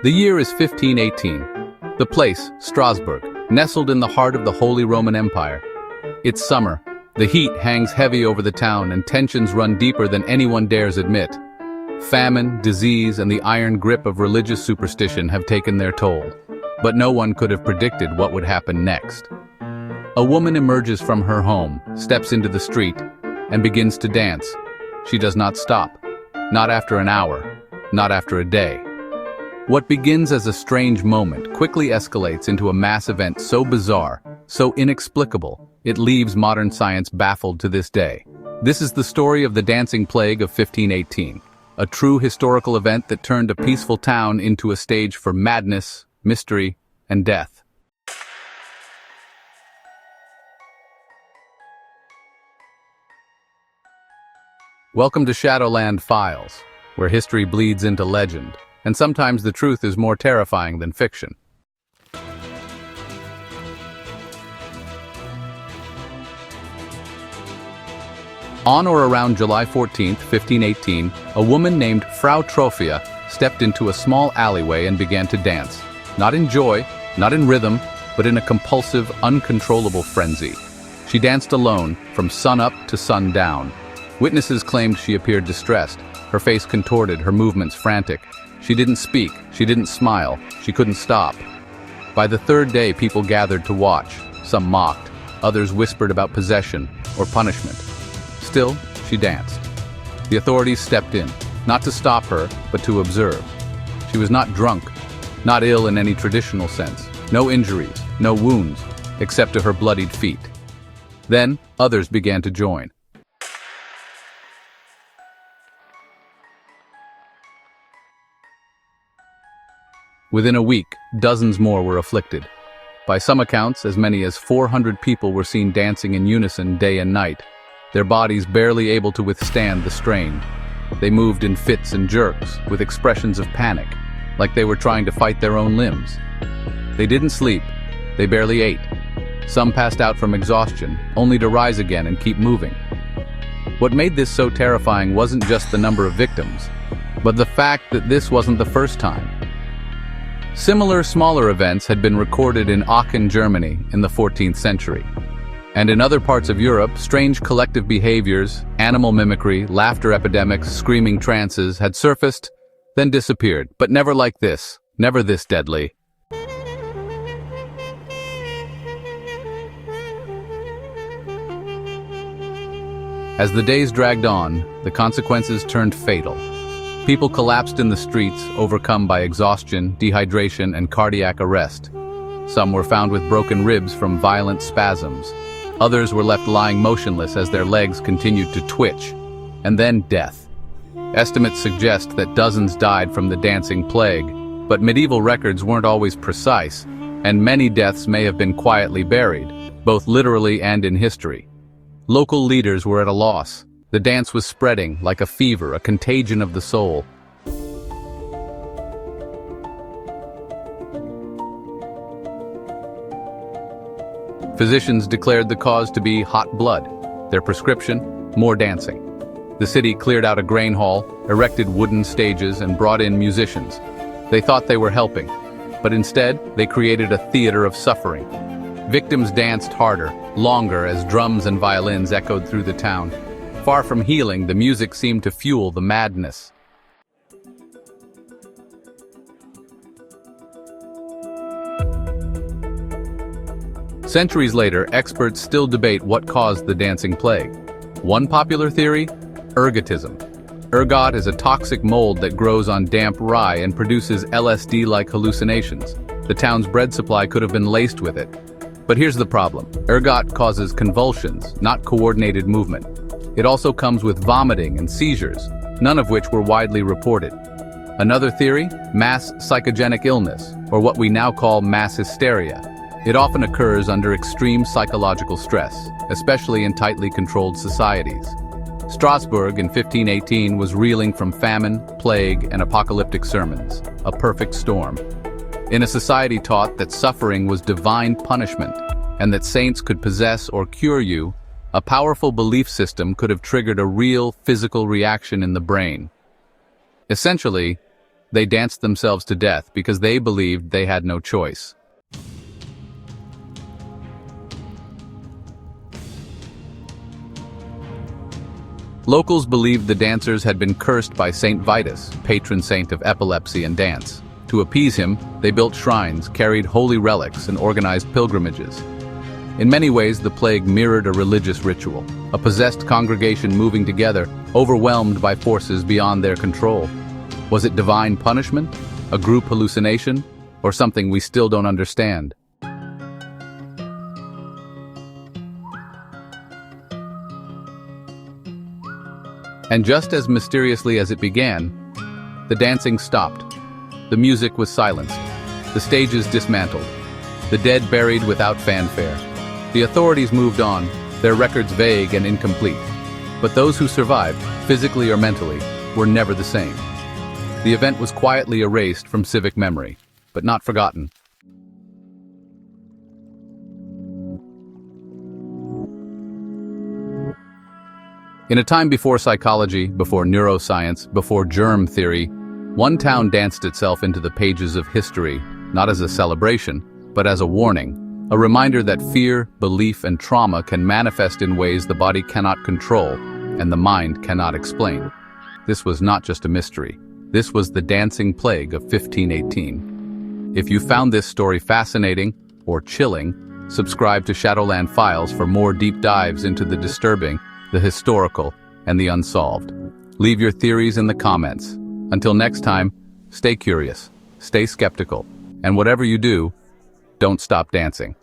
The year is 1518. The place, Strasbourg, nestled in the heart of the Holy Roman Empire. It's summer. The heat hangs heavy over the town and tensions run deeper than anyone dares admit. Famine, disease, and the iron grip of religious superstition have taken their toll. But no one could have predicted what would happen next. A woman emerges from her home, steps into the street, and begins to dance. She does not stop. Not after an hour. Not after a day. What begins as a strange moment quickly escalates into a mass event so bizarre, so inexplicable, it leaves modern science baffled to this day. This is the story of the Dancing Plague of 1518, a true historical event that turned a peaceful town into a stage for madness, mystery, and death. Welcome to Shadowland Files, where history bleeds into legend, and sometimes the truth is more terrifying than fiction. On or around July 14, 1518, a woman named Frau Trophia stepped into a small alleyway and began to dance. Not in joy, not in rhythm, but in a compulsive, uncontrollable frenzy. She danced alone, from sunup to sundown. Witnesses claimed she appeared distressed, her face contorted, her movements frantic. She didn't speak, she didn't smile, she couldn't stop. By the third day, people gathered to watch. Some mocked, others whispered about possession or punishment. Still, she danced. The authorities stepped in, not to stop her, but to observe. She was not drunk, not ill in any traditional sense. No injuries, no wounds, except to her bloodied feet. Then, others began to join. Within a week, dozens more were afflicted. By some accounts, as many as 400 people were seen dancing in unison day and night, their bodies barely able to withstand the strain. They moved in fits and jerks, with expressions of panic, like they were trying to fight their own limbs. They didn't sleep, they barely ate. Some passed out from exhaustion, only to rise again and keep moving. What made this so terrifying wasn't just the number of victims, but the fact that this wasn't the first time. Similar, smaller events had been recorded in Aachen, Germany in the 14th century. And in other parts of Europe, strange collective behaviors, animal mimicry, laughter epidemics, screaming trances had surfaced, then disappeared, but never like this, never this deadly. As the days dragged on, the consequences turned fatal. People collapsed in the streets, overcome by exhaustion, dehydration, and cardiac arrest. Some were found with broken ribs from violent spasms. Others were left lying motionless as their legs continued to twitch. And then death. Estimates suggest that dozens died from the dancing plague, but medieval records weren't always precise, and many deaths may have been quietly buried, both literally and in history. Local leaders were at a loss. The dance was spreading like a fever, a contagion of the soul. Physicians declared the cause to be hot blood. Their prescription, more dancing. The city cleared out a grain hall, erected wooden stages, and brought in musicians. They thought they were helping, but instead, they created a theater of suffering. Victims danced harder, longer as drums and violins echoed through the town. Far from healing, the music seemed to fuel the madness. Centuries later, experts still debate what caused the dancing plague. One popular theory? Ergotism. Ergot is a toxic mold that grows on damp rye and produces LSD-like hallucinations. The town's bread supply could have been laced with it. But here's the problem. Ergot causes convulsions, not coordinated movement. It also comes with vomiting and seizures, none of which were widely reported. Another theory? Mass psychogenic illness, or what we now call mass hysteria. It often occurs under extreme psychological stress, especially in tightly controlled societies. Strasbourg in 1518 was reeling from famine, plague, and apocalyptic sermons, a perfect storm. In a society taught that suffering was divine punishment, and that saints could possess or cure you, a powerful belief system could have triggered a real physical reaction in the brain. Essentially, They danced themselves to death because they believed they had no choice. Locals believed the dancers had been cursed by Saint Vitus, patron saint of epilepsy and dance. To appease him, they built shrines, carried holy relics, and organized pilgrimages. In many ways, the plague mirrored a religious ritual, a possessed congregation moving together, overwhelmed by forces beyond their control. Was it divine punishment, a group hallucination, or something we still don't understand? And just as mysteriously as it began, the dancing stopped. The music was silenced. The stages dismantled. The dead buried without fanfare. The authorities moved on, their records vague and incomplete. But those who survived, physically or mentally, were never the same. The event was quietly erased from civic memory, but not forgotten. In a time before psychology, before neuroscience, before germ theory, one town danced itself into the pages of history, not as a celebration, but as a warning, a reminder that fear, belief, and trauma can manifest in ways the body cannot control and the mind cannot explain. This was not just a mystery. This was the dancing plague of 1518. If you found this story fascinating or chilling, subscribe to Shadowland Files for more deep dives into the disturbing, the historical, and the unsolved. Leave your theories in the comments. Until next time, stay curious, stay skeptical, and whatever you do, don't stop dancing.